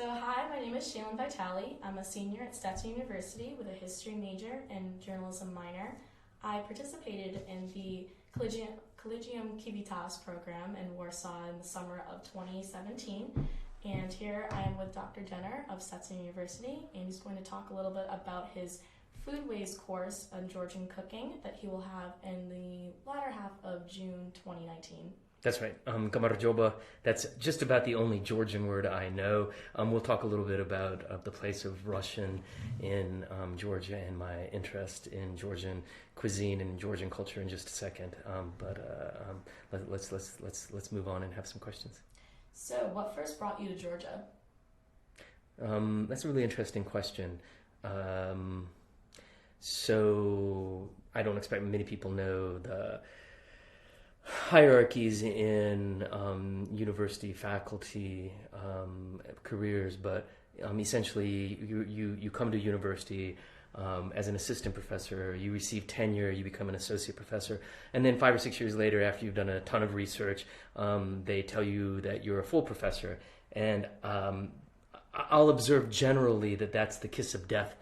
Hi, my name is Shaylen Vitale. I'm a senior at Stetson University with a history major and journalism minor. I participated in the Collegium Civitas program in Warsaw in the summer of 2017. And here I am with Dr. Jenner of Stetson University, and he's going to talk a little bit about his foodways course on Georgian cooking that he will have in the latter half of June 2019. That's right. Gamarjoba, that's just about the only Georgian word I know. We'll talk a little bit about the place of Russian in Georgia and my interest in Georgian cuisine and Georgian culture in just a second. Let's move on and have some questions. So, what first brought you to Georgia? That's a really interesting question. So, I don't expect many people know the hierarchies in university faculty careers, but essentially you come to university as an assistant professor, you receive tenure, you become an associate professor, and then 5 or 6 years later, after you've done a ton of research, they tell you that you're a full professor. And I'll observe generally that that's the kiss of death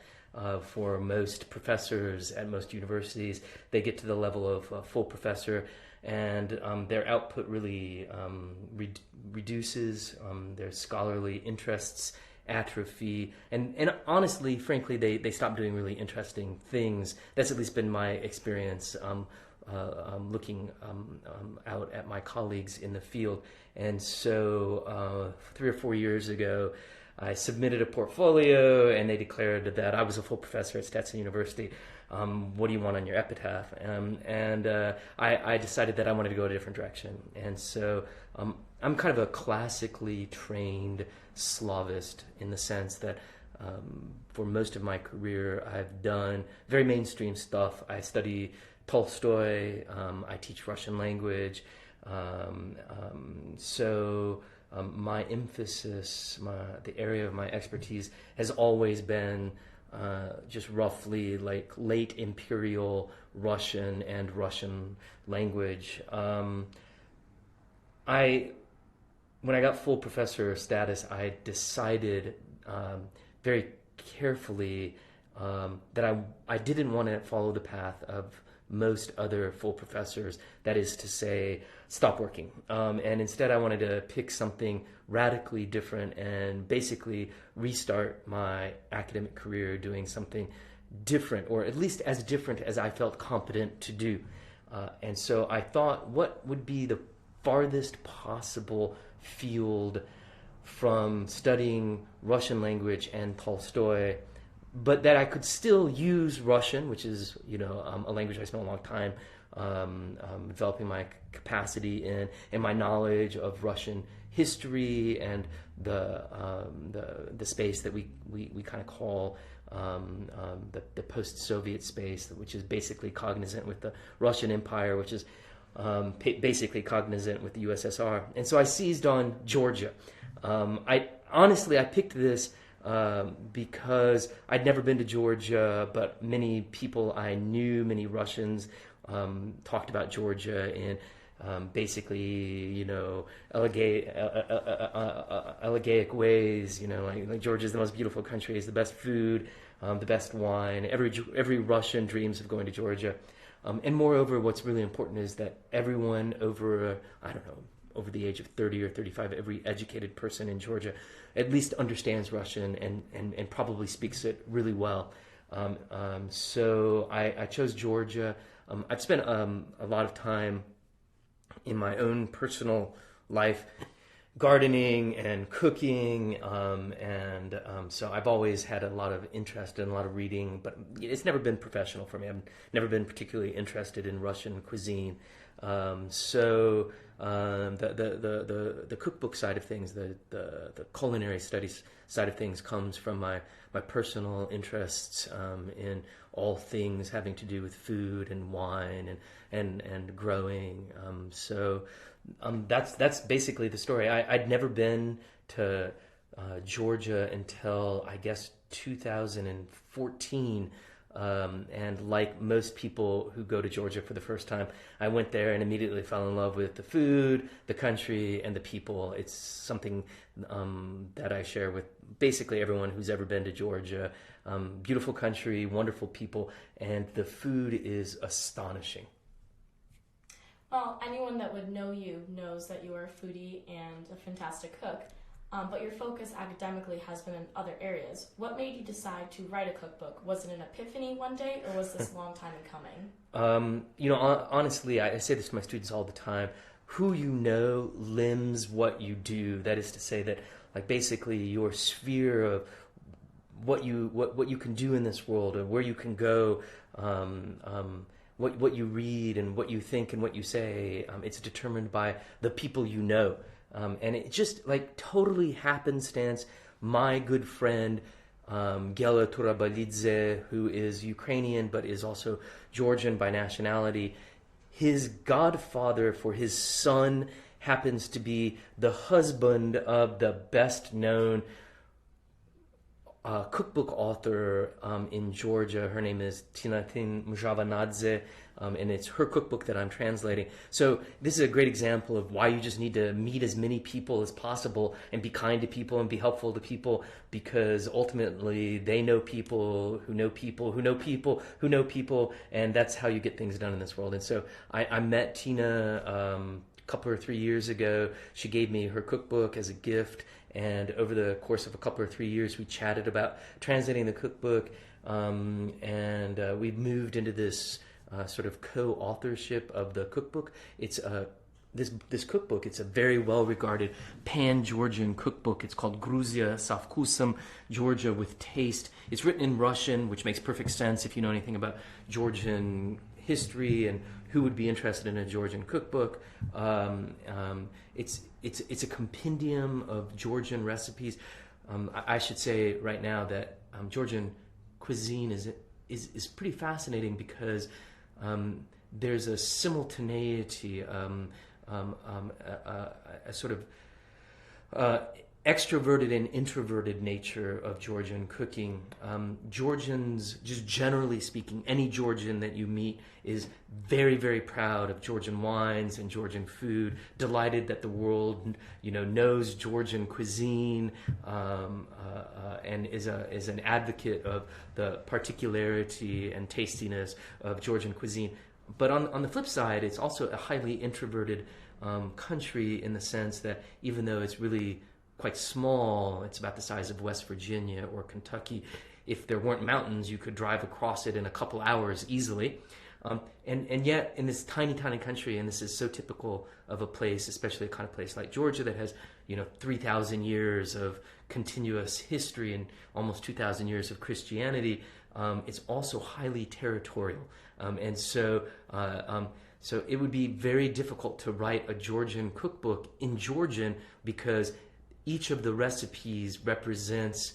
for most professors at most universities. They get to the level of full professor, and their output really reduces, their scholarly interests atrophy, and honestly, frankly, they stop doing really interesting things. That's at least been my experience looking out at my colleagues in the field. And so 3 or 4 years ago, I submitted a portfolio, and they declared that I was a full professor at Stetson University. What do you want on your epitaph? I decided that I wanted to go a different direction. And so I'm kind of a classically trained Slavist in the sense that for most of my career, I've done very mainstream stuff. I study Tolstoy. I teach Russian language. My emphasis, the area of my expertise has always been just roughly like late imperial Russian and Russian language. When I got full professor status, I decided very carefully that I didn't want to follow the path of most other full professors, that is to say, stop working. And instead I wanted to pick something radically different and basically restart my academic career doing something different, or at least as different as I felt competent to do. And so I thought, what would be the farthest possible field from studying Russian language and Tolstoy, but that I could still use Russian, which is, a language I spent a long time developing my capacity in, and my knowledge of Russian history and the space that we kind of call the post-Soviet space, which is basically cognizant with the Russian Empire, which is basically cognizant with the USSR. And so I seized on Georgia. I picked this because I'd never been to Georgia, but many people I knew, many Russians, talked about Georgia in basically, elegaic ways. Like Georgia is the most beautiful country, it's the best food, the best wine. Every Russian dreams of going to Georgia. And moreover, what's really important is that everyone over the age of 30 or 35, every educated person in Georgia at least understands Russian and probably speaks it really well. So I chose Georgia. I've spent a lot of time in my own personal life gardening and cooking, so I've always had a lot of interest and a lot of reading, but it's never been professional for me. I've never been particularly interested in Russian cuisine. The cookbook side of things, the culinary studies side of things comes from my personal interests in all things having to do with food and wine and growing. That's basically the story. I'd never been to Georgia until I guess 2014. And like most people who go to Georgia for the first time, I went there and immediately fell in love with the food, the country, and the people. It's something that I share with basically everyone who's ever been to Georgia. Beautiful country, wonderful people, and the food is astonishing. Well, anyone that would know you knows that you are a foodie and a fantastic cook, but your focus academically has been in other areas. What made you decide to write a cookbook? Was it an epiphany one day, or was this a long time in coming? Honestly, I say this to my students all the time. Who you know limbs what you do. That is to say that, like, basically your sphere of what you can do in this world, or where you can go, what you read and what you think and what you say, it's determined by the people you know. And it just, like, totally happenstance. My good friend, Gela Turabalidze, who is Ukrainian but is also Georgian by nationality, his godfather for his son happens to be the husband of the best-known cookbook author in Georgia. Her name is Tinatin Mjavanadze, and it's her cookbook that I'm translating. So this is a great example of why you just need to meet as many people as possible and be kind to people and be helpful to people, because ultimately they know people who know people who know people who know people, and that's how you get things done in this world. And so I met Tina a couple or 3 years ago. She gave me her cookbook as a gift, and over the course of a couple or 3 years, we chatted about translating the cookbook, and we moved into this sort of co-authorship of the cookbook. It's this cookbook. It's a very well-regarded pan-Georgian cookbook. It's called Gruzia sa vkusem, Georgia with taste. It's written in Russian, which makes perfect sense if you know anything about Georgian history and who would be interested in a Georgian cookbook. It's a compendium of Georgian recipes. I should say right now that Georgian cuisine is pretty fascinating, because there's a simultaneity, a sort of extroverted and introverted nature of Georgian cooking. Georgians, just generally speaking, any Georgian that you meet is very, very proud of Georgian wines and Georgian food, delighted that the world, knows Georgian cuisine, and is an advocate of the particularity and tastiness of Georgian cuisine. But on the flip side, it's also a highly introverted country, in the sense that even though it's really quite small, it's about the size of West Virginia or Kentucky. If there weren't mountains, you could drive across it in a couple hours easily. And yet, in this tiny, tiny country, and this is so typical of a place, especially a kind of place like Georgia that has, 3,000 years of continuous history and almost 2,000 years of Christianity, it's also highly territorial. And so it would be very difficult to write a Georgian cookbook in Georgian, because each of the recipes represents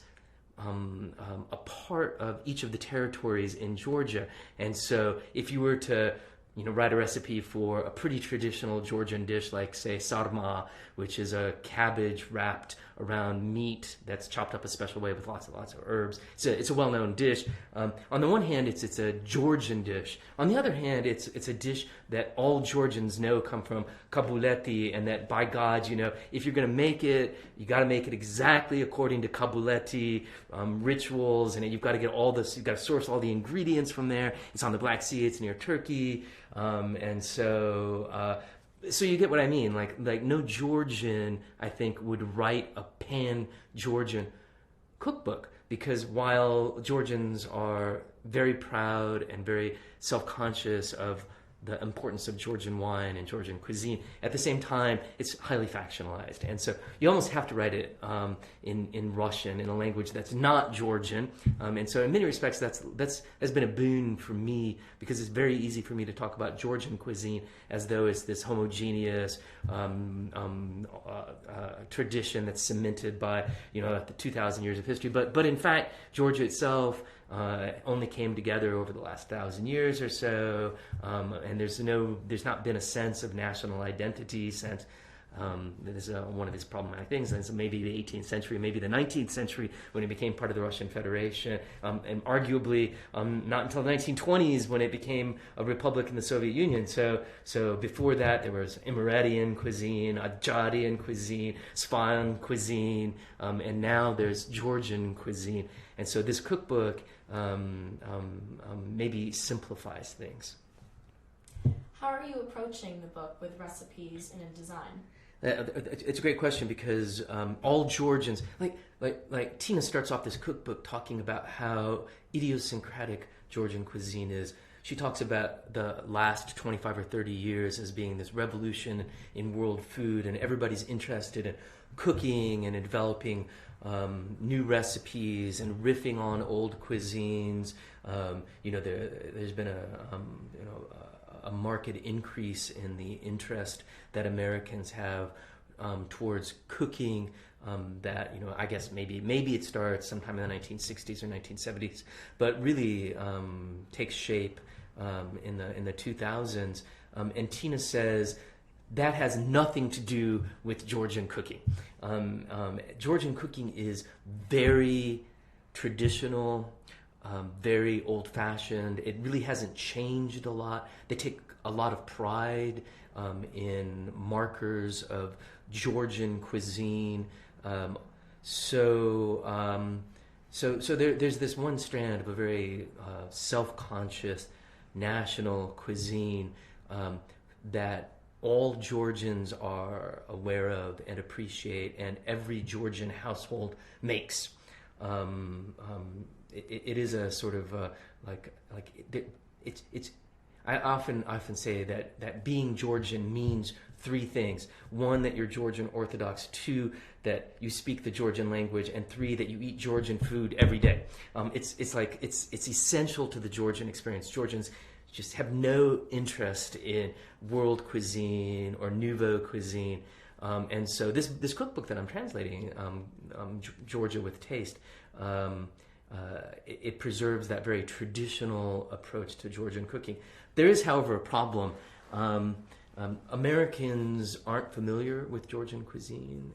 a part of each of the territories in Georgia. And so if you were to write a recipe for a pretty traditional Georgian dish like, say, sarma, which is a cabbage wrapped around meat that's chopped up a special way with lots and lots of herbs. It's a well-known dish. On the one hand, it's a Georgian dish. On the other hand, it's a dish that all Georgians know come from kabuleti, and that, by God, if you're going to make it, you got to make it exactly according to kabuleti rituals, and you've got to get all this. You've got to source all the ingredients from there. It's on the Black Sea. It's near Turkey, and so. So you get what I mean. Like no Georgian, I think, would write a pan-Georgian cookbook, because while Georgians are very proud and very self-conscious of the importance of Georgian wine and Georgian cuisine, at the same time, it's highly factionalized. And so you almost have to write it in Russian, in a language that's not Georgian. And so in many respects, that's has been a boon for me, because it's very easy for me to talk about Georgian cuisine as though it's this homogeneous tradition that's cemented by, the 2,000 years of history. But in fact, Georgia itself only came together over the last 1,000 years or so, and there's not been a sense of national identity since This is one of his problematic things. And so maybe the 18th century, maybe the 19th century, when it became part of the Russian Federation, and arguably not until the 1920s when it became a republic in the Soviet Union. So before that, there was Emiratian cuisine, Ajadian cuisine, Span cuisine, and now there's Georgian cuisine. And so this cookbook maybe simplifies things. How are you approaching the book with recipes and in design? It's a great question because all Georgians, like Tina starts off this cookbook talking about how idiosyncratic Georgian cuisine is. She talks about the last 25 or 30 years as being this revolution in world food, and everybody's interested in cooking and in developing new recipes and riffing on old cuisines. There's been a marked increase in the interest that Americans have towards cooking. That I guess maybe it starts sometime in the 1960s or 1970s, but really takes shape in the 2000s. And Tina says that has nothing to do with Georgian cooking. Georgian cooking is very traditional, very old-fashioned. It really hasn't changed a lot. They take a lot of pride in markers of Georgian cuisine. So there's this one strand of a very self-conscious national cuisine that all Georgians are aware of and appreciate, and every Georgian household makes. It is a sort of it's. I often say that being Georgian means three things: one, that you're Georgian Orthodox; two, that you speak the Georgian language; and three, that you eat Georgian food every day. It's essential to the Georgian experience. Georgians just have no interest in world cuisine or nouveau cuisine. And so this cookbook that I'm translating, Georgia with Taste, it preserves that very traditional approach to Georgian cooking. There is, however, a problem. Americans aren't familiar with Georgian cuisine.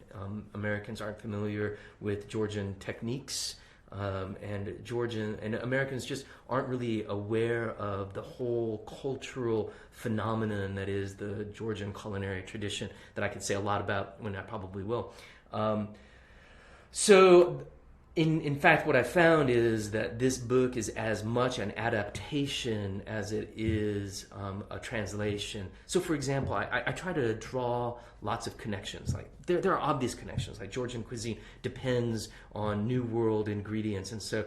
Americans aren't familiar with Georgian techniques. And Americans just aren't really aware of the whole cultural phenomenon that is the Georgian culinary tradition that I could say a lot about when I probably will. So in fact, what I found is that this book is as much an adaptation as it is a translation. So, for example, I try to draw lots of connections. Like there are obvious connections. Like Georgian cuisine depends on New World ingredients, and so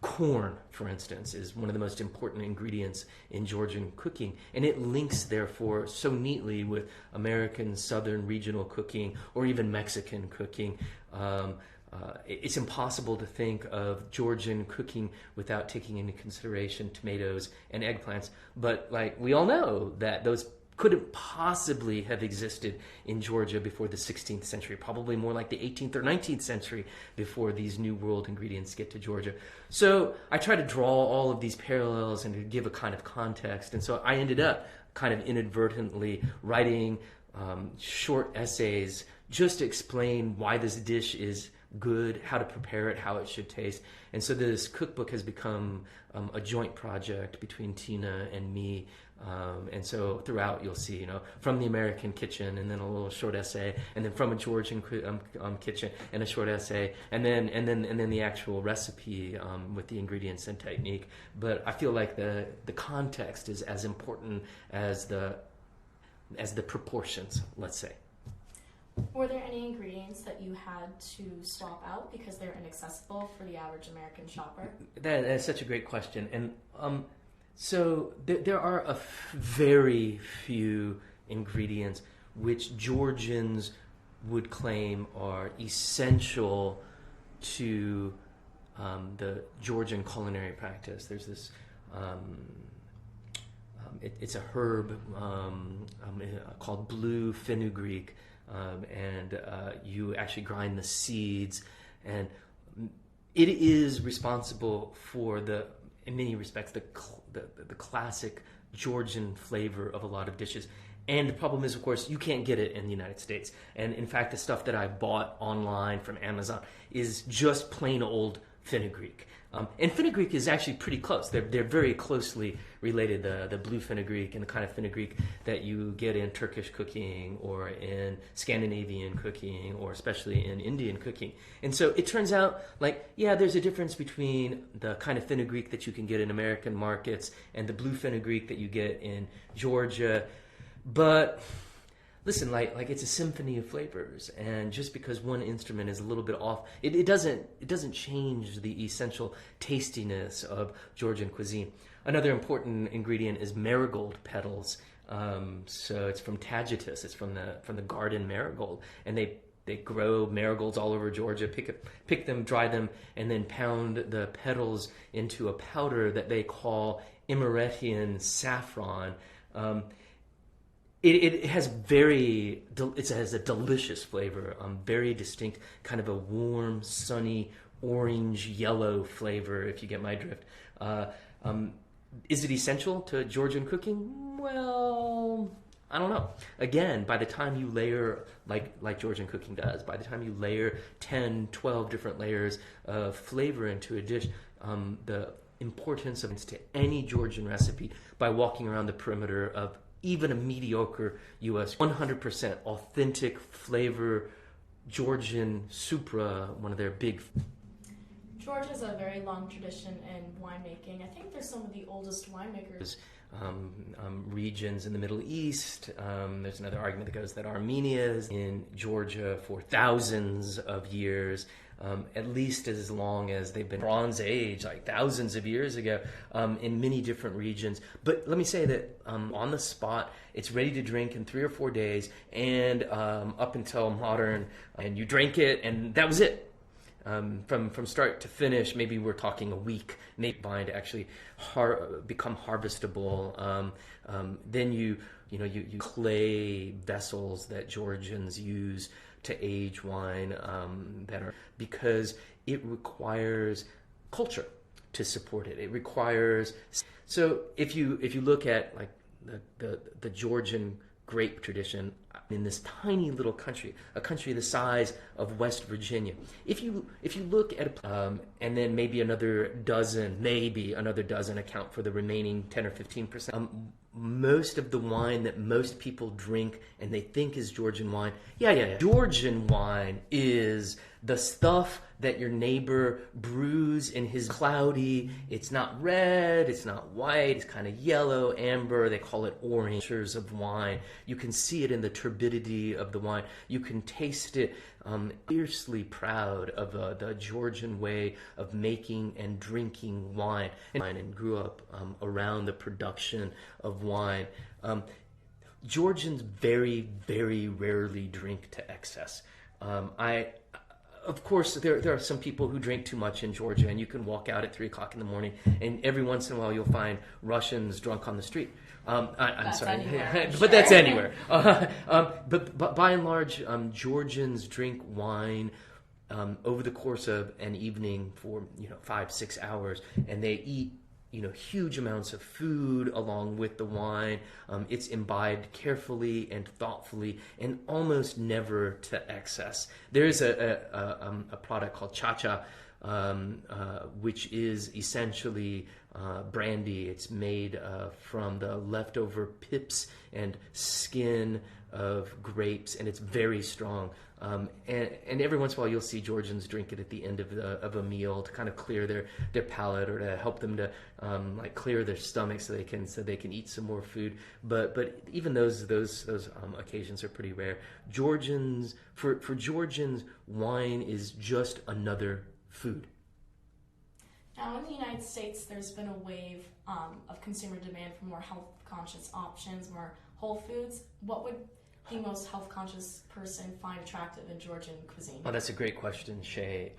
corn, for instance, is one of the most important ingredients in Georgian cooking, and it links, therefore, so neatly with American Southern regional cooking or even Mexican cooking. It's impossible to think of Georgian cooking without taking into consideration tomatoes and eggplants. But we all know that those couldn't possibly have existed in Georgia before the 16th century, probably more like the 18th or 19th century before these New World ingredients get to Georgia. So I try to draw all of these parallels and to give a kind of context. And so I ended up kind of inadvertently writing short essays just to explain why this dish is good, how to prepare it, how it should taste. And so this cookbook has become a joint project between Tina and me. And so throughout you'll see, from the American kitchen, and then a little short essay, and then from a Georgian kitchen, and a short essay, and then the actual recipe with the ingredients and technique. But I feel like the context is as important as the proportions, let's say. Were there any ingredients that you had to swap out because they're inaccessible for the average American shopper? That's such a great question. And so there are very few ingredients which Georgians would claim are essential to the Georgian culinary practice. There's this... it's a herb called blue fenugreek. And you actually grind the seeds, and it is responsible for in many respects, the classic Georgian flavor of a lot of dishes. And the problem is, of course, you can't get it in the United States. And in fact, the stuff that I bought online from Amazon is just plain old fenugreek. And fenugreek is actually pretty close. They're very closely related, the blue fenugreek and the kind of fenugreek that you get in Turkish cooking or in Scandinavian cooking or especially in Indian cooking. And so it turns out, like, yeah, there's a difference between the kind of fenugreek that you can get in American markets and the blue fenugreek that you get in Georgia. But listen, like it's a symphony of flavors, and just because one instrument is a little bit off, it doesn't change the essential tastiness of Georgian cuisine. Another important ingredient is marigold petals. So it's from Tagetes. It's from the garden marigold, and they grow marigolds all over Georgia. Pick them, dry them, and then pound the petals into a powder that they call Emiratian saffron. It has it has a delicious flavor, very distinct, kind of a warm, sunny, orange, yellow flavor, if you get my drift. Is it essential to Georgian cooking? Well, I don't know. Again, by the time you layer, like Georgian cooking does, by the time you layer 10, 12 different layers of flavor into a dish, the importance of to any Georgian recipe by walking around the perimeter of even a mediocre U.S. 100% authentic flavor Georgian Supra, one of their big. Georgia has a very long tradition in winemaking. I think they're some of the oldest winemakers. Regions in the Middle East. There's another argument that goes that Armenia is in Georgia for thousands of years. At least as long as they've been Bronze Age, like thousands of years ago, in many different regions. But let me say that on the spot, it's ready to drink in 3 or 4 days, and up until modern, and you drank it, and that was it. From start to finish, maybe we're talking a week. Maybe vine to actually become harvestable. Then you clay vessels that Georgians use to age wine because it requires culture to support it. It requires. So if you look at like the Georgian grape tradition in this tiny little country, a country the size of West Virginia. If you look at and then maybe another dozen account for the remaining 10 or 15%. Most of the wine that most people drink and they think is Georgian wine. Yeah. Georgian wine is the stuff that your neighbor brews in his cloudy. It's not red, it's not white, it's kind of yellow, amber. They call it orange of wine. You can see it in the turbidity of the wine. You can taste it. Fiercely proud of the Georgian way of making and drinking wine, and grew up around the production of wine. Georgians very, very rarely drink to excess. Of course, there are some people who drink too much in Georgia, and you can walk out at 3 o'clock in the morning, and every once in a while you'll find Russians drunk on the street. I'm sorry, but that's anywhere. But by and large, Georgians drink wine over the course of an evening for 5-6 hours, and they eat huge amounts of food along with the wine. It's imbibed carefully and thoughtfully, and almost never to excess. There's a product called Cha-Cha, which is essentially brandy. It's made from the leftover pips and skin of grapes, and it's very strong. And every once in a while you'll see Georgians drink it at the end of a meal to kind of clear their palate, or to help them to clear their stomach so they can eat some more food. But even those occasions are pretty rare. For Georgians, wine is just another food. Now, in the United States, there's been a wave of consumer demand for more health-conscious options, more whole foods. What would the most health-conscious person find attractive in Georgian cuisine? Oh, that's a great question, Shay.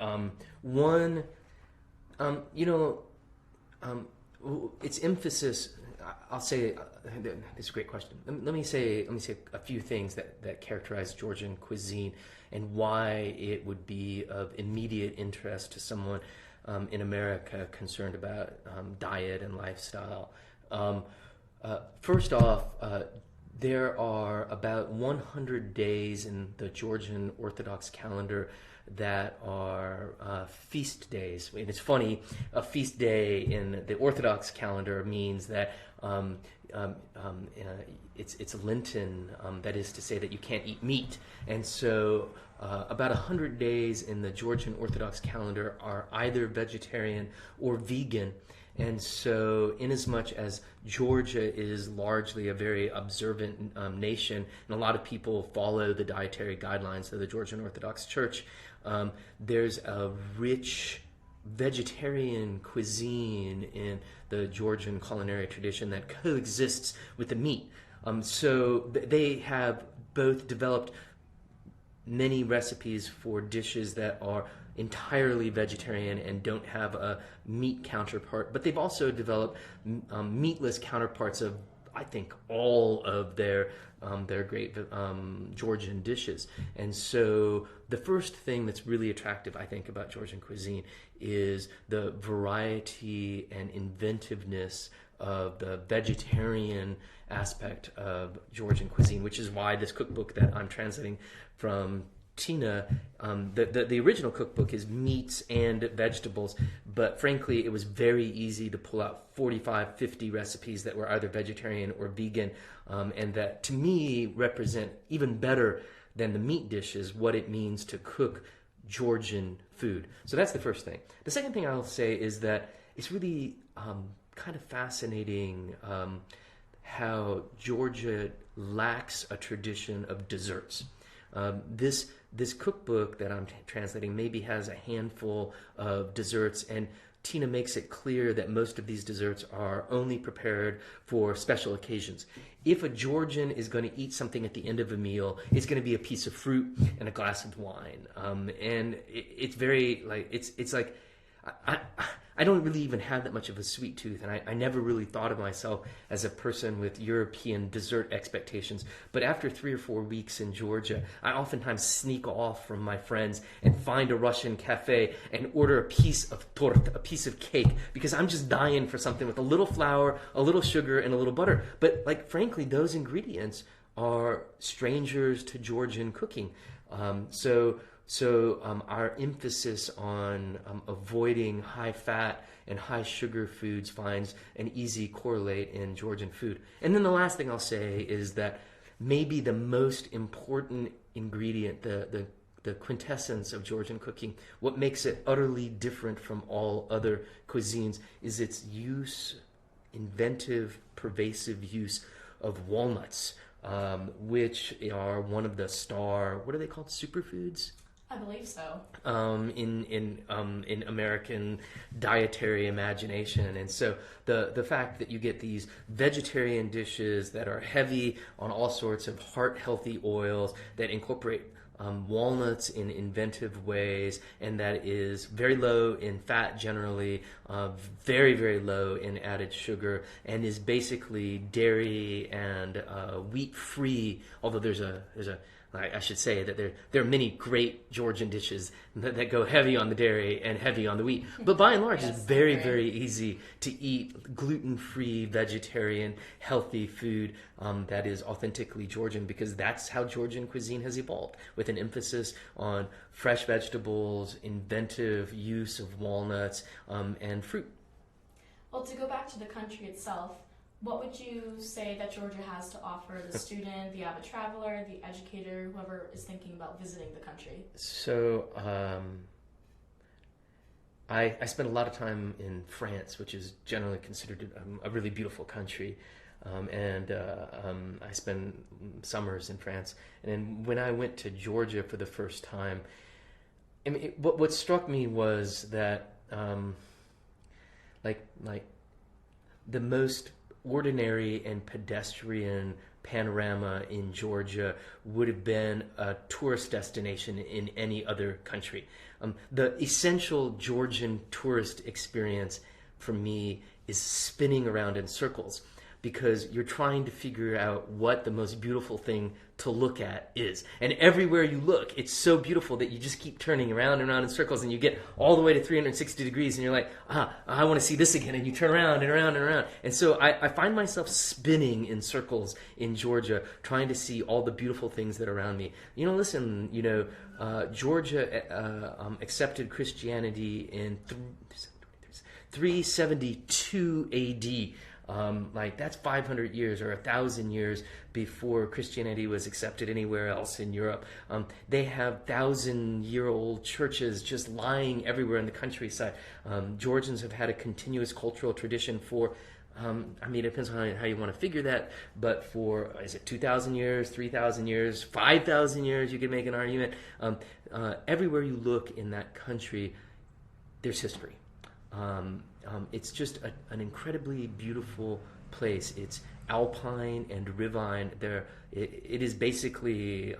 Its emphasis. I'll say it's a great question. Let me say a few things that characterize Georgian cuisine and why it would be of immediate interest to someone in America concerned about diet and lifestyle. First off, There are about 100 days in the Georgian Orthodox calendar that are feast days. And it's funny, a feast day in the Orthodox calendar means that it's Lenten, that is to say that you can't eat meat. And so about 100 days in the Georgian Orthodox calendar are either vegetarian or vegan. And so, inasmuch as Georgia is largely a very observant nation, and a lot of people follow the dietary guidelines of the Georgian Orthodox Church, there's a rich vegetarian cuisine in the Georgian culinary tradition that coexists with the meat. So they have both developed many recipes for dishes that are entirely vegetarian and don't have a meat counterpart, but they've also developed meatless counterparts of, I think, all of their great Georgian dishes. And so the first thing that's really attractive, I think, about Georgian cuisine is the variety and inventiveness of the vegetarian aspect of Georgian cuisine, which is why this cookbook that I'm translating from Tina, the original cookbook is meats and vegetables, but frankly it was very easy to pull out 45, 50 recipes that were either vegetarian or vegan, and that to me represent even better than the meat dishes what it means to cook Georgian food. So that's the first thing. The second thing I'll say is that it's really kind of fascinating how Georgia lacks a tradition of desserts. This cookbook that I'm translating maybe has a handful of desserts, and Tina makes it clear that most of these desserts are only prepared for special occasions. If a Georgian is going to eat something at the end of a meal, it's going to be a piece of fruit and a glass of wine. And it's very like it's like I don't really even have that much of a sweet tooth, and I never really thought of myself as a person with European dessert expectations. But after 3 or 4 weeks in Georgia, I oftentimes sneak off from my friends and find a Russian cafe and order a piece of tort, a piece of cake, because I'm just dying for something with a little flour, a little sugar, and a little butter. But like, frankly, those ingredients are strangers to Georgian cooking. So our emphasis on avoiding high fat and high sugar foods finds an easy correlate in Georgian food. And then the last thing I'll say is that maybe the most important ingredient, the quintessence of Georgian cooking, what makes it utterly different from all other cuisines, is its inventive, pervasive use of walnuts, which are one of the star, what are they called, superfoods? I believe so. In American dietary imagination. And so the fact that you get these vegetarian dishes that are heavy on all sorts of heart-healthy oils, that incorporate walnuts in inventive ways, and that is very low in fat generally, very, very low in added sugar, and is basically dairy and wheat-free, although I should say that there are many great Georgian dishes that go heavy on the dairy and heavy on the wheat. But by and large, it's very, very easy to eat gluten-free, vegetarian, healthy food that is authentically Georgian, because that's how Georgian cuisine has evolved, with an emphasis on fresh vegetables, inventive use of walnuts, and fruit. Well, to go back to the country itself, what would you say that Georgia has to offer the student, the avid traveler, the educator, whoever is thinking about visiting the country? So I spent a lot of time in France, which is generally considered a really beautiful country. And I spent summers in France. And when I went to Georgia for the first time, I mean, what struck me was that like the most ordinary and pedestrian panorama in Georgia would have been a tourist destination in any other country. The essential Georgian tourist experience for me is spinning around in circles, because you're trying to figure out what the most beautiful thing to look at is. And everywhere you look, it's so beautiful that you just keep turning around and around in circles, and you get all the way to 360 degrees, and you're like, I want to see this again, and you turn around and around and around. And so I find myself spinning in circles in Georgia, trying to see all the beautiful things that are around me. Listen, Georgia accepted Christianity in 372 AD. That's 500 years or 1,000 years before Christianity was accepted anywhere else in Europe. They have 1,000-year-old churches just lying everywhere in the countryside. Georgians have had a continuous cultural tradition for, it depends on how you want to figure that, but for, is it 2,000 years, 3,000 years, 5,000 years, you could make an argument. Everywhere you look in that country, there's history. It's just an incredibly beautiful place. It's alpine and rivine. It is basically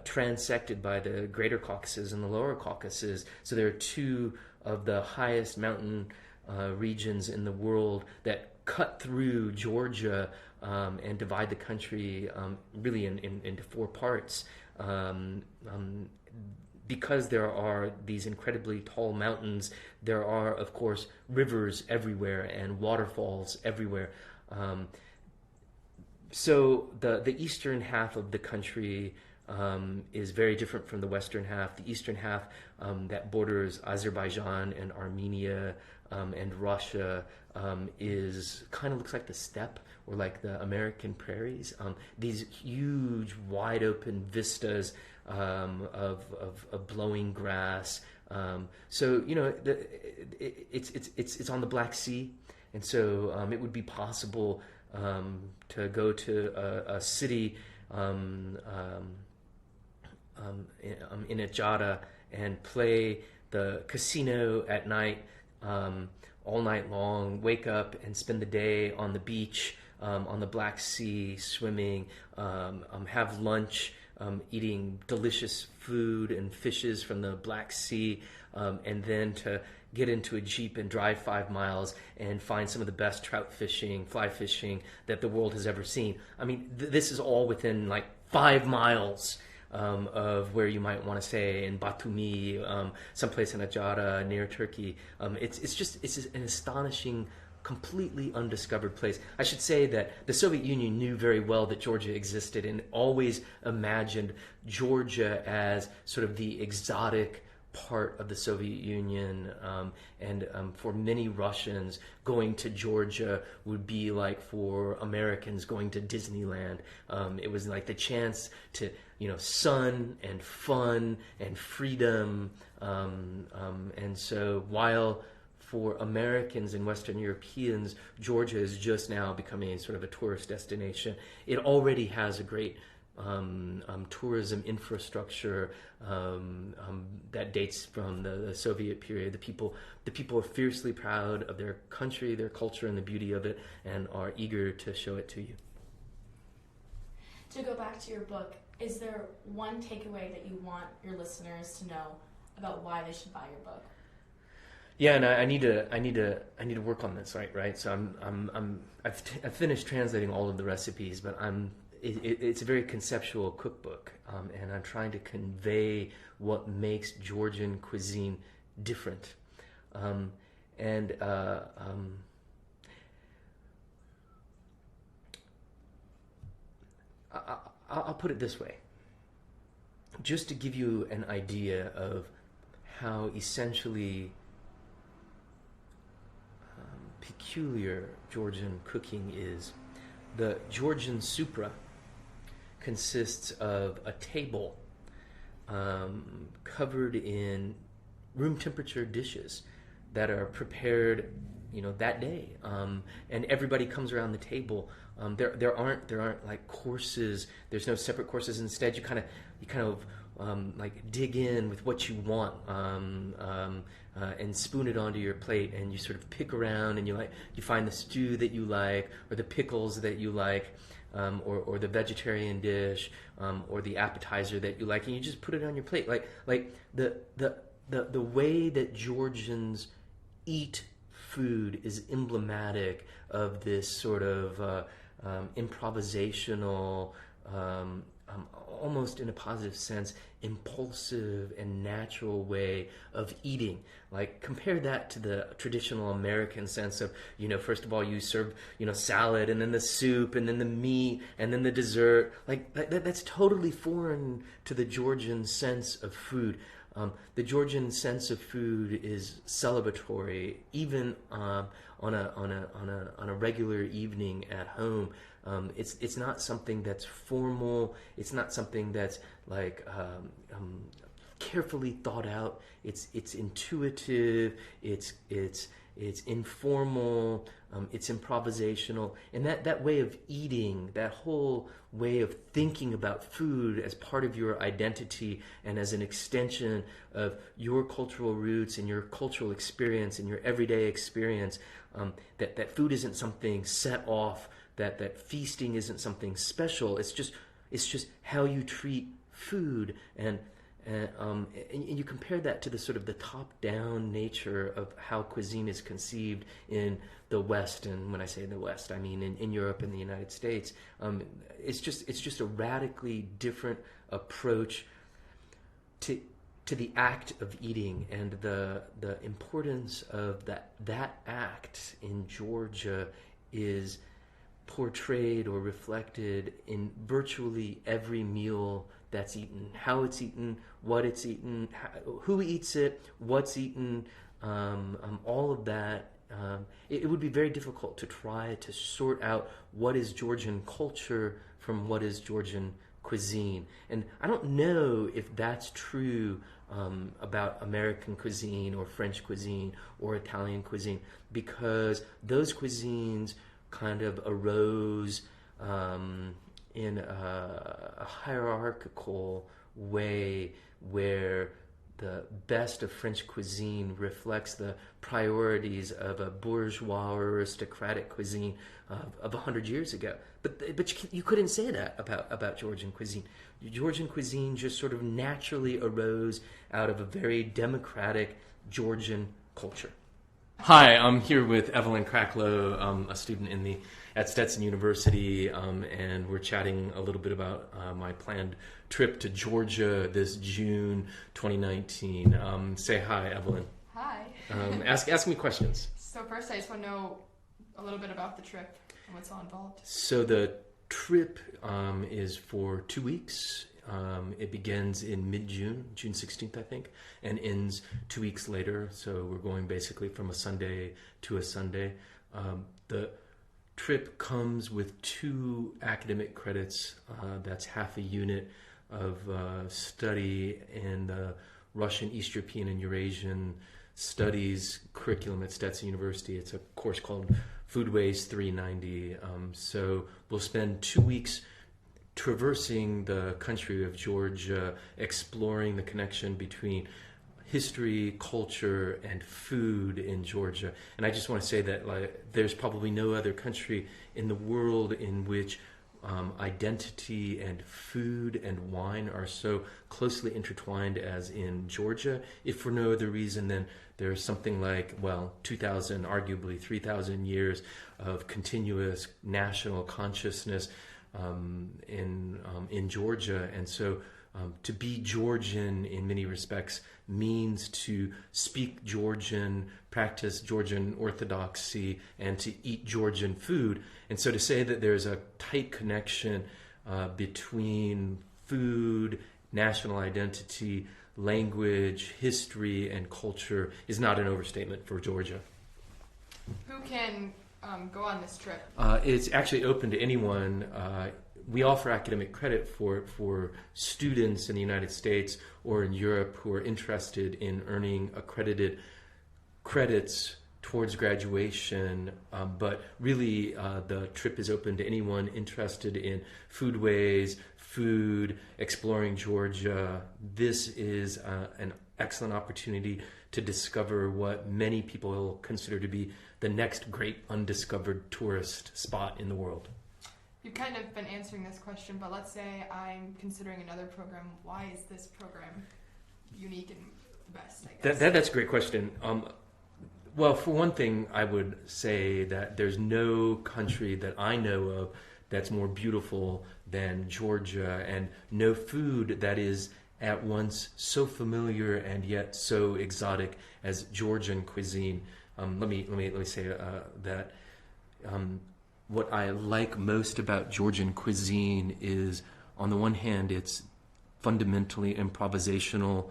transected by the Greater Caucasus and the Lower Caucasus. So there are two of the highest mountain regions in the world that cut through Georgia and divide the country really into four parts. Because there are these incredibly tall mountains, there are, of course, rivers everywhere and waterfalls everywhere. So the eastern half of the country is very different from the western half. The eastern half that borders Azerbaijan and Armenia and Russia is kind of looks like the steppe or like the American prairies. These huge, wide open vistas of blowing grass. It's on the Black Sea, and so it would be possible to go to a city in Ajada and play the casino at night all night long, wake up and spend the day on the beach on the Black Sea swimming, have lunch eating delicious food and fishes from the Black Sea, and then to get into a Jeep and drive 5 miles and find some of the best trout fishing, fly fishing that the world has ever seen. This is all within like 5 miles of where you might want to say in Batumi, someplace in Ajara near Turkey. It's an astonishing, completely undiscovered place. I should say that the Soviet Union knew very well that Georgia existed and always imagined Georgia as sort of the exotic part of the Soviet Union, and for many Russians, going to Georgia would be like for Americans going to Disneyland. It was like the chance to, sun and fun and freedom, and so while for Americans and Western Europeans, Georgia is just now becoming sort of a tourist destination. It already has a great tourism infrastructure that dates from the Soviet period. The people are fiercely proud of their country, their culture, and the beauty of it, and are eager to show it to you. To go back to your book, is there one takeaway that you want your listeners to know about why they should buy your book? Yeah, and I need to work on this, right? So I've finished translating all of the recipes, but it's a very conceptual cookbook, and I'm trying to convey what makes Georgian cuisine different. I'll put it this way, just to give you an idea of how essentially peculiar Georgian cooking is. The Georgian supra consists of a table covered in room temperature dishes that are prepared, that day, and everybody comes around the table. There aren't like courses. There's no separate courses. Instead, you kind of like dig in with what you want and spoon it onto your plate, and you sort of pick around, and you find the stew that you like, or the pickles that you like, or the vegetarian dish, or the appetizer that you like, and you just put it on your plate. Like the way that Georgians eat food is emblematic of this sort of improvisational, almost in a positive sense, impulsive and natural way of eating. Like, compare that to the traditional American sense of, first of all you serve, salad, and then the soup, and then the meat, and then the dessert. Like, that's totally foreign to the Georgian sense of food. The Georgian sense of food is celebratory, even on a regular evening at home. It's not something that's formal. It's not something that's like carefully thought out. It's intuitive. It's informal. It's improvisational, and that way of eating, that whole way of thinking about food as part of your identity and as an extension of your cultural roots and your cultural experience and your everyday experience. That food isn't something set off. That feasting isn't something special. It's just how you treat food, and you compare that to the sort of the top-down nature of how cuisine is conceived in the West. And when I say the West, I mean in Europe and the United States. It's just a radically different approach to the act of eating, and the importance of that act in Georgia is portrayed or reflected in virtually every meal that's eaten. How it's eaten, what it's eaten, who eats it, what's eaten, all of that. It would be very difficult to try to sort out what is Georgian culture from what is Georgian cuisine. And I don't know if that's true about American cuisine or French cuisine or Italian cuisine, because those cuisines kind of arose in a hierarchical way where the best of French cuisine reflects the priorities of a bourgeois or aristocratic cuisine of 100 years ago. But you couldn't say that about Georgian cuisine. Georgian cuisine just sort of naturally arose out of a very democratic Georgian culture. Hi, I'm here with Evelyn Kraklow, a student at Stetson University, and we're chatting a little bit about my planned trip to Georgia this June 2019. Say hi, Evelyn. Hi. Ask me questions. So first, I just want to know a little bit about the trip and what's all involved. So the trip is for 2 weeks. It begins in mid-June, June 16th, I think, and ends 2 weeks later. So we're going basically from a Sunday to a Sunday. The trip comes with 2 academic credits. That's half a unit of study in the Russian, East European, and Eurasian Studies curriculum at Stetson University. It's a course called Foodways 390. So we'll spend 2 weeks traversing the country of Georgia, exploring the connection between history, culture, and food in Georgia. And I just want to say that there's probably no other country in the world in which identity and food and wine are so closely intertwined as in Georgia. If for no other reason than there's something like, 2,000, arguably 3,000 years of continuous national consciousness in Georgia. And so to be Georgian in many respects means to speak Georgian, practice Georgian orthodoxy, and to eat Georgian food. And so to say that there's a tight connection between food, national identity, language, history, and culture is not an overstatement for Georgia. Who can go on this trip? It's actually open to anyone. We offer academic credit for students in the United States or in Europe who are interested in earning accredited credits towards graduation, but really the trip is open to anyone interested in foodways, food, exploring Georgia. This is an excellent opportunity to discover what many people consider to be the next great undiscovered tourist spot in the world. You've kind of been answering this question, but let's say I'm considering another program. Why is this program unique and the best, I guess? That's a great question. Well, for one thing, I would say that there's no country that I know of that's more beautiful than Georgia, and no food that is at once so familiar and yet so exotic as Georgian cuisine. Let me say that what I like most about Georgian cuisine is, on the one hand, it's fundamentally improvisational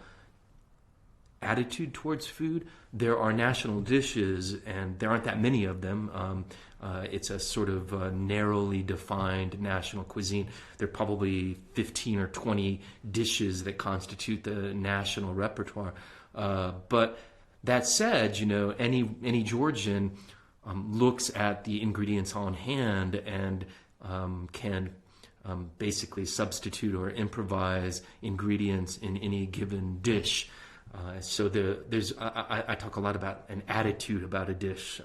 attitude towards food. There are national dishes, and there aren't that many of them. It's a sort of narrowly defined national cuisine. There are probably 15 or 20 dishes that constitute the national repertoire. But that said, any Georgian looks at the ingredients on hand and can basically substitute or improvise ingredients in any given dish. So I talk a lot about an attitude about a dish.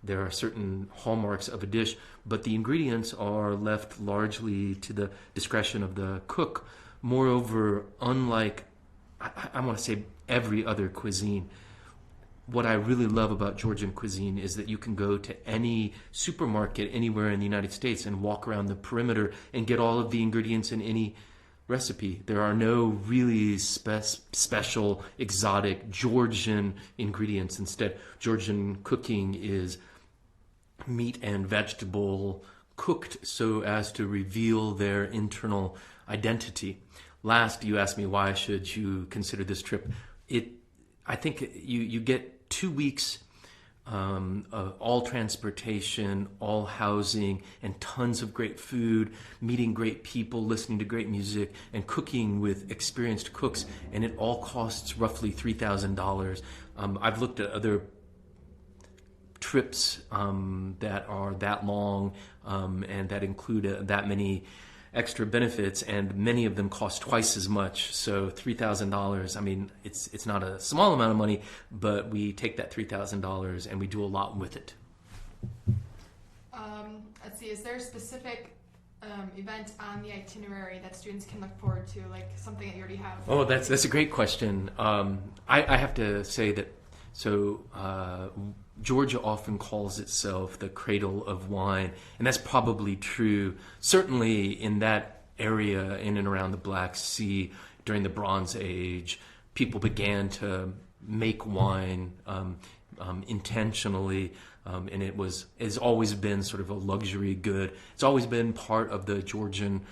There are certain hallmarks of a dish, but the ingredients are left largely to the discretion of the cook. Moreover, unlike, I want to say, every other cuisine, what I really love about Georgian cuisine is that you can go to any supermarket anywhere in the United States and walk around the perimeter and get all of the ingredients in any recipe. There are no really special, exotic Georgian ingredients. Instead, Georgian cooking is meat and vegetable cooked so as to reveal their internal identity. Last, you asked me, why should you consider this trip? I think you get 2 weeks of all transportation, all housing, and tons of great food, meeting great people, listening to great music, and cooking with experienced cooks, and it all costs roughly $3,000. I've looked at other trips that are that long and that include that many extra benefits, and many of them cost twice as much. So $3,000, I mean, it's not a small amount of money, but we take that $3,000 and we do a lot with it. Let's see, is there a specific event on the itinerary that students can look forward to, like something that you already have? Oh, that's a great question. I have to say that, Georgia often calls itself the cradle of wine, and that's probably true. Certainly in that area in and around the Black Sea during the Bronze Age, people began to make wine intentionally, and it's always been sort of a luxury good. It's always been part of the Georgian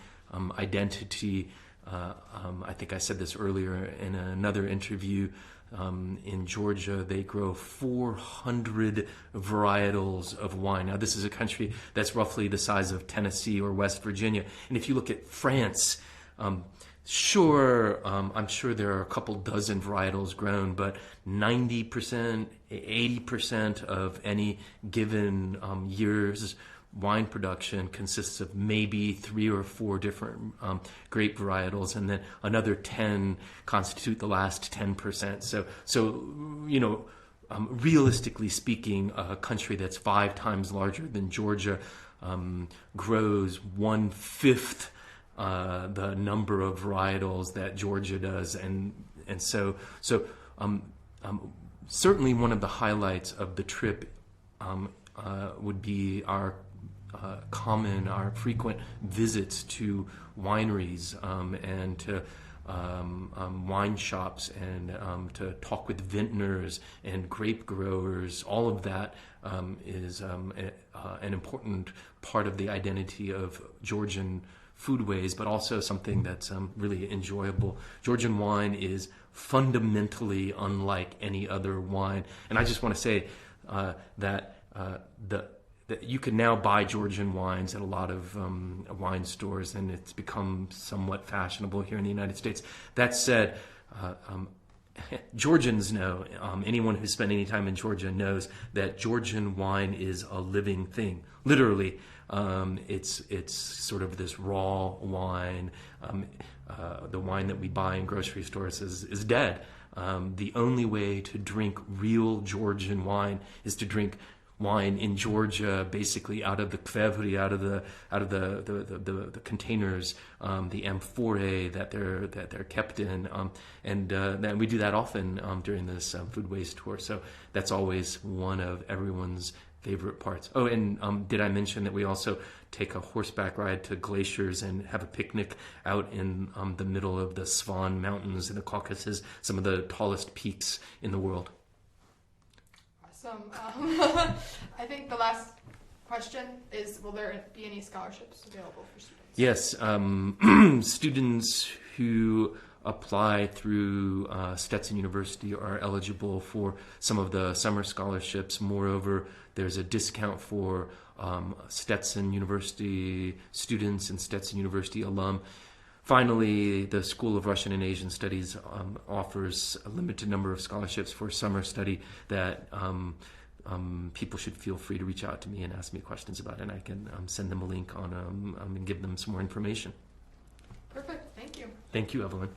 identity. I think I said this earlier in another interview. In Georgia, they grow 400 varietals of wine. Now, this is a country that's roughly the size of Tennessee or West Virginia. And if you look at France, I'm sure there are a couple dozen varietals grown, but 90%, 80% of any given year's wine production consists of maybe 3 or 4 different grape varietals, and then another 10 constitute the last 10%. So realistically speaking, a country that's 5 times larger than Georgia grows 1/5 the number of varietals that Georgia does, and so certainly one of the highlights of the trip would be our frequent visits to wineries and to wine shops and to talk with vintners and grape growers. All of that is an important part of the identity of Georgian foodways, but also something that's really enjoyable. Georgian wine is fundamentally unlike any other wine, and I just want to say that you can now buy Georgian wines at a lot of wine stores, and it's become somewhat fashionable here in the United States. That said, Georgians know, anyone who's spent any time in Georgia knows that Georgian wine is a living thing. Literally, it's sort of this raw wine. The wine that we buy in grocery stores is dead. The only way to drink real Georgian wine is to drink wine in Georgia, basically out of the kvevri, out of the containers, the amphorae that they're kept in, and then we do that often during this food waste tour. So that's always one of everyone's favorite parts. Oh, and did I mention that we also take a horseback ride to glaciers and have a picnic out in the middle of the Svan Mountains in the Caucasus, some of the tallest peaks in the world? Awesome. I think the last question is, will there be any scholarships available for students? Yes. Students who apply through Stetson University are eligible for some of the summer scholarships. Moreover, there's a discount for Stetson University students and Stetson University alum. Finally, the School of Russian and Asian Studies offers a limited number of scholarships for summer study that people should feel free to reach out to me and ask me questions about, and I can send them a link on and give them some more information. Perfect. Thank you. Thank you, Evelyn.